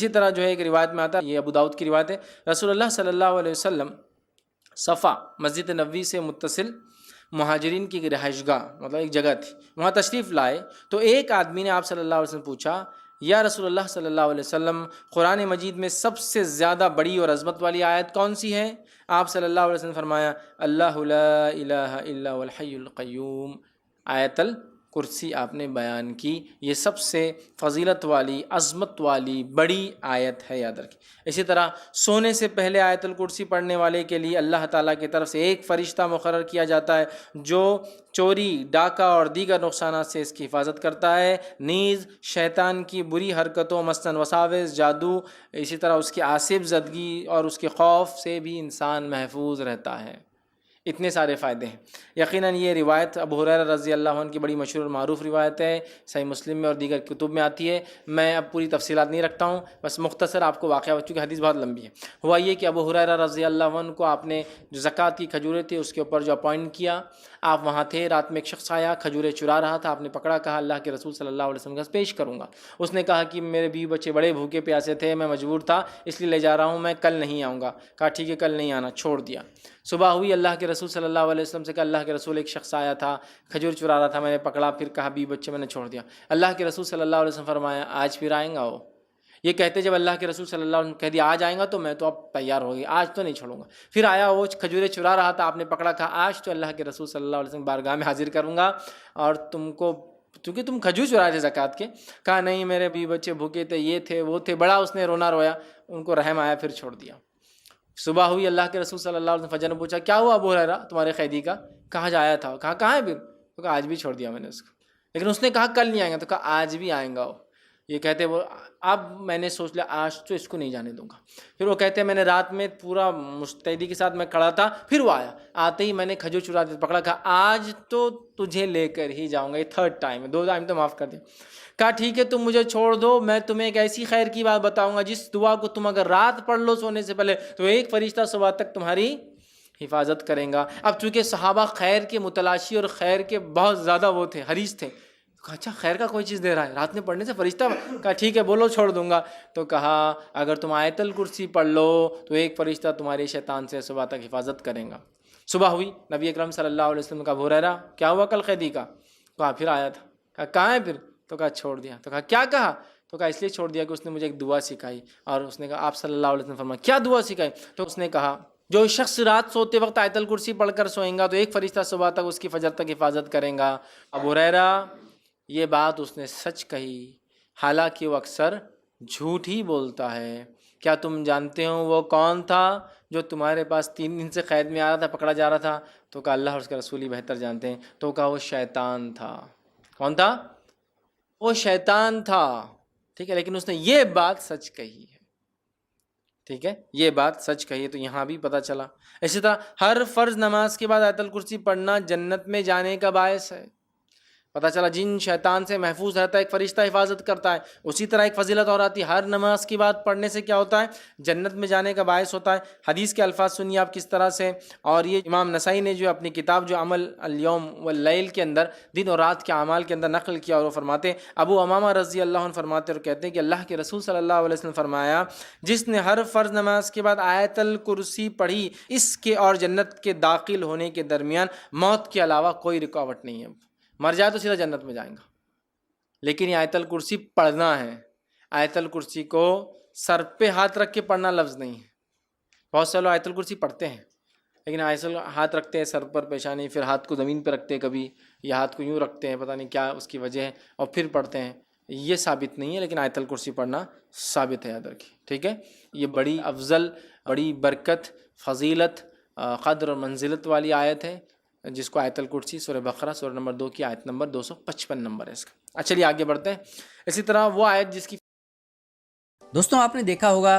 اسی طرح جو ہے ایک روایت میں آتا ہے، یہ ابو داؤد کی روایت ہے، رسول اللہ صلی اللہ علیہ وسلم صفا مسجد نبوی سے متصل مہاجرین کی رہائش گاہ مطلب ایک جگہ تھی، وہاں تشریف لائے تو ایک آدمی نے آپ صلی اللہ علیہ وسلم پوچھا، یا رسول اللہ صلی اللہ علیہ وسلم قرآن مجید میں سب سے زیادہ بڑی اور عظمت والی آیت کون سی ہے؟ آپ صلی اللہ علیہ وسلم نے فرمایا، اللہ لا الہ الا هو الحی القیوم، آیت الکرسی آپ نے بیان کی، یہ سب سے فضیلت والی عظمت والی بڑی آیت ہے، یاد رکھیں۔ اسی طرح سونے سے پہلے آیت الکرسی پڑھنے والے کے لیے اللہ تعالیٰ کی طرف سے ایک فرشتہ مقرر کیا جاتا ہے جو چوری، ڈاکہ اور دیگر نقصانات سے اس کی حفاظت کرتا ہے، نیز شیطان کی بری حرکتوں مثلاً وساوس، جادو، اسی طرح اس کی آصف زدگی اور اس کے خوف سے بھی انسان محفوظ رہتا ہے۔ اتنے سارے فائدے ہیں۔ یقیناً یہ روایت ابو ہریرہ رضی اللہ عنہ کی بڑی مشہور اور معروف روایت ہے، صحیح مسلم میں اور دیگر کتب میں آتی ہے۔ میں اب پوری تفصیلات نہیں رکھتا ہوں، بس مختصر آپ کو واقعہ، چونکہ حدیث بہت لمبی ہے۔ ہوا یہ کہ ابو ہریرہ رضی اللہ عنہ کو آپ نے جو زکوٰۃ کی کھجوریں تھیں اس کے اوپر جو اپوائنٹ کیا، آپ وہاں تھے، رات میں ایک شخص آیا کھجوریں چرا رہا تھا، آپ نے پکڑا، کہا اللہ کے رسول صلی اللہ علیہ وسلم کا پیش کروں گا۔ اس نے کہا کہ میرے بیوی بچے بڑے بھوکے پیاسے تھے، میں مجبور تھا اس لیے لے جا رہا ہوں، میں کل نہیں آؤں گا۔ کہا ٹھیک ہے کل نہیں آنا، چھوڑ دیا۔ صبح ہوئی، اللہ کے رسول صلی اللہ علیہ وسلم سے کہا اللہ کے رسول ایک شخص آیا تھا کھجور چرا رہا تھا، میں نے پکڑا، پھر کہا بیوی بچے میں نے چھوڑ دیا۔ اللہ کے رسول صلی اللہ علیہ وسلم فرمایا آج پھر آئیں گا وہ؟ یہ کہتے جب اللہ کے رسول صلی اللہ علیہ وسلم کہہ دیا آج آئیں گا تو میں تو اب تیار ہو گئی، آج تو نہیں چھوڑوں گا۔ پھر آیا وہ کھجوریں چرا رہا تھا، آپ نے پکڑا، کہا آج تو اللہ کے رسول صلی اللہ علیہ وسلم بارگاہ میں حاضر کروں گا اور تم کو، کیونکہ تم کھجور چرائے تھے زکوٰۃ کے۔ کہا نہیں میرے بیوی بچے بھوکے تھے، یہ تھے وہ تھے، بڑا اس نے رونا رویا، ان کو رحم آیا، پھر چھوڑ دیا۔ صبح ہوئی، اللہ کے رسول صلی اللہ علیہ وسلم فجر نے پوچھا کیا ہوا ابو ہریرہ تمہارے قیدی کا؟ کہاں جایا تھا؟ کہا کہاں ہے پھر؟ تو کہا آج بھی چھوڑ دیا میں نے اس کو، لیکن اس نے کہا کل نہیں آئیں گا، تو کہا آج بھی آئیں گا وہ۔ یہ کہتے وہ اب میں نے سوچ لیا آج تو اس کو نہیں جانے دوں گا۔ پھر وہ کہتے میں نے رات میں پورا مستعدی کے ساتھ میں کھڑا تھا، پھر وہ آیا، آتے ہی میں نے کھجور چرا دیا، پکڑا، کہا آج تو تجھے لے کر ہی جاؤں گا، یہ تھرڈ ٹائم ہے، 2 ٹائم تو معاف کر دیا۔ کہا ٹھیک ہے تم مجھے چھوڑ دو، میں تمہیں ایک ایسی خیر کی بات بتاؤں گا جس دعا کو تم اگر رات پڑھ لو سونے سے پہلے تو ایک فرشتہ صبح تک تمہاری حفاظت کریں گا۔ اب چونکہ صحابہ خیر کے متلاشی اور خیر کے بہت زیادہ وہ تھے، حریص تھے، کہا اچھا خیر کا کوئی چیز دے رہا ہے رات میں پڑھنے سے فرشتہ؟ کہا ٹھیک ہے بولو چھوڑ دوں گا۔ تو کہا اگر تم آیت الکرسی پڑھ لو تو ایک فرشتہ تمہارے شیطان سے صبح تک حفاظت کریں گا۔ صبح ہوئی، نبی اکرم صلی اللہ علیہ وسلم کا ابو ہریرہ کیا ہوا کل قیدی کا؟ کہا پھر آیا تھا۔ کہا کہاں ہے پھر؟ تو کہا چھوڑ دیا۔ تو کہا کیا کہا؟ تو کہا اس لیے چھوڑ دیا کہ اس نے مجھے ایک دعا سکھائی، اور اس نے کہا آپ صلی اللہ علیہ وسلم فرمایا کیا دعا سکھائی؟ تو اس نے کہا جو شخص رات سوتے وقت آیت الکرسی پڑھ کر سوئیں گا تو ایک فرشتہ صبح تک اس کی فجر تک حفاظت کریں گا۔ ابو ہریرہ یہ بات اس نے سچ کہی، حالانکہ وہ اکثر جھوٹ ہی بولتا ہے۔ کیا تم جانتے ہو وہ کون تھا جو تمہارے پاس 3 دن سے قید میں آ رہا تھا، پکڑا جا رہا تھا؟ تو کہا اللہ اور اس کے رسول ہی بہتر جانتے ہیں۔ تو کہا وہ شیطان تھا۔ کون تھا؟ وہ شیطان تھا، ٹھیک ہے، لیکن اس نے یہ بات سچ کہی ہے، ٹھیک ہے، یہ بات سچ کہی ہے، تو یہاں بھی پتہ چلا۔ اسی طرح ہر فرض نماز کے بعد آیت الکرسی پڑھنا جنت میں جانے کا باعث ہے۔ پتہ چلا جن شیطان سے محفوظ رہتا ہے ایک فرشتہ حفاظت کرتا ہے۔ اسی طرح ایک فضیلت اور آتی ہے، ہر نماز کی بعد پڑھنے سے کیا ہوتا ہے؟ جنت میں جانے کا باعث ہوتا ہے۔ حدیث کے الفاظ سنیے آپ کس طرح سے، اور یہ امام نسائی نے جو اپنی کتاب جو عمل الیوم واللیل کے اندر دن اور رات کے اعمال کے اندر نقل کیا، اور وہ فرماتے ہیں، ابو امامہ رضی اللہ عنہ فرماتے اور کہتے ہیں کہ اللہ کے رسول صلی اللہ علیہ وسلم فرمایا جس نے ہر فرض نماز کے بعد آیت الکرسی پڑھی اس کے اور جنت کے داخل ہونے کے درمیان موت کے علاوہ کوئی رکاوٹ نہیں ہے۔ مر جائے تو سیدھا جنت میں جائیں گا، لیکن یہ آیت الکرسی پڑھنا ہے۔ آیت الکرسی کو سر پہ ہاتھ رکھ کے پڑھنا لفظ نہیں ہے۔ بہت سے لوگ آیت الکرسی پڑھتے ہیں لیکن ہاتھ رکھتے ہیں سر پر، پیشانی، پھر ہاتھ کو زمین پہ رکھتے ہیں کبھی، یا ہاتھ کو یوں رکھتے ہیں، پتہ نہیں کیا اس کی وجہ ہے، اور پھر پڑھتے ہیں۔ یہ ثابت نہیں ہے، لیکن آیت الکرسی پڑھنا ثابت ہے، یاد رکھیے، ٹھیک ہے۔ یہ بڑی افضل، بڑی برکت، فضیلت، قدر اور منزلت والی آیت ہے، جس کو آیت الکرسی سورہ بقرہ سورہ نمبر 2 کی آیت نمبر 255 نمبر ہے اس کا۔ چلیے آگے بڑھتے ہیں۔ اسی طرح وہ آیت جس کی دوستوں آپ نے دیکھا ہوگا